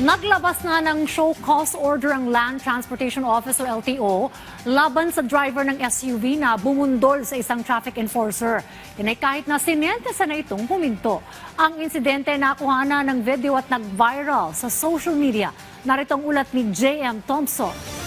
Naglabas na ng show cause order ang Land Transportation Office o LTO laban sa driver ng SUV na bumundol sa isang traffic enforcer. Yan ay kahit na sinentesa na itong huminto. Ang insidente nakuha na ng video at nag-viral sa social media. Narito ang ulat ni J.M. Thompson.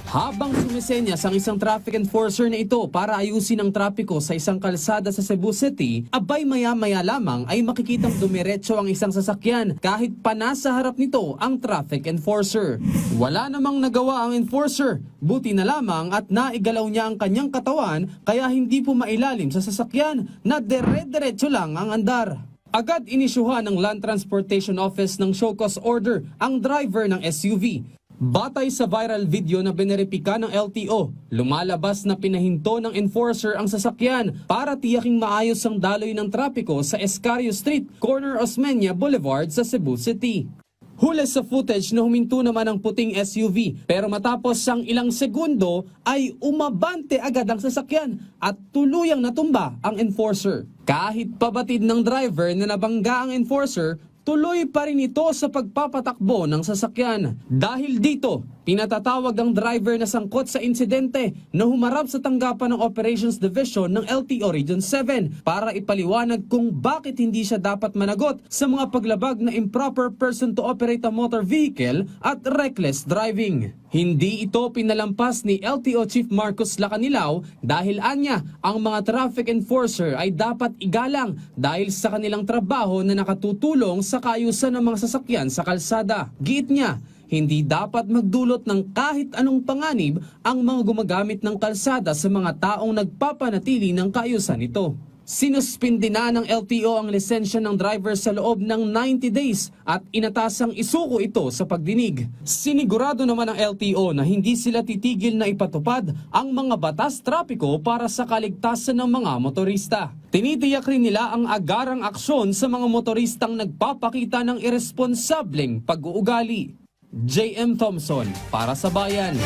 Habang sumisenyas ang isang traffic enforcer na ito para ayusin ang trapiko sa isang kalsada sa Cebu City, abay maya-maya lamang ay makikitang dumiretso ang isang sasakyan kahit pa nasa harap nito ang traffic enforcer. Wala namang nagawa ang enforcer, buti na lamang at naigalaw niya ang kanyang katawan kaya hindi po mailalim sa sasakyan na dire-diretso lang ang andar. Agad inisyuhan ng Land Transportation Office ng show cause order ang driver ng SUV. Batay sa viral video na bineripika ng LTO, lumalabas na pinahinto ng enforcer ang sasakyan para tiyaking maayos ang daloy ng trapiko sa Escario Street, corner Osmeña Boulevard sa Cebu City. Huli sa footage na huminto naman ang puting SUV pero matapos ang ilang segundo ay umabante agad ang sasakyan at tuluyang natumba ang enforcer. Kahit pabatid ng driver na nabangga ang enforcer, tuloy pa rin ito sa pagpapatakbo ng sasakyan. Dahil dito, pinatatawag ang driver na sangkot sa insidente na humarap sa tanggapan ng Operations Division ng LTO Region 7 para ipaliwanag kung bakit hindi siya dapat managot sa mga paglabag na improper person to operate a motor vehicle at reckless driving. Hindi ito pinalampas ni LTO Chief Marcos Lacanilao dahil anya ang mga traffic enforcer ay dapat igalang dahil sa kanilang trabaho na nakatutulong sa kaayusan ng mga sasakyan sa kalsada. Giit niya, hindi dapat magdulot ng kahit anong panganib ang mga gumagamit ng kalsada sa mga taong nagpapanatili ng kaayusan nito. Sinuspindi na ng LTO ang lisensya ng driver sa loob ng 90 days at inatasang isuko ito sa pagdinig. Sinigurado naman ng LTO na hindi sila titigil na ipatupad ang mga batas trapiko para sa kaligtasan ng mga motorista. Tinitiyak rin nila ang agarang aksyon sa mga motoristang nagpapakita ng irresponsableng pag-uugali. J.M. Thompson para sa Bayan.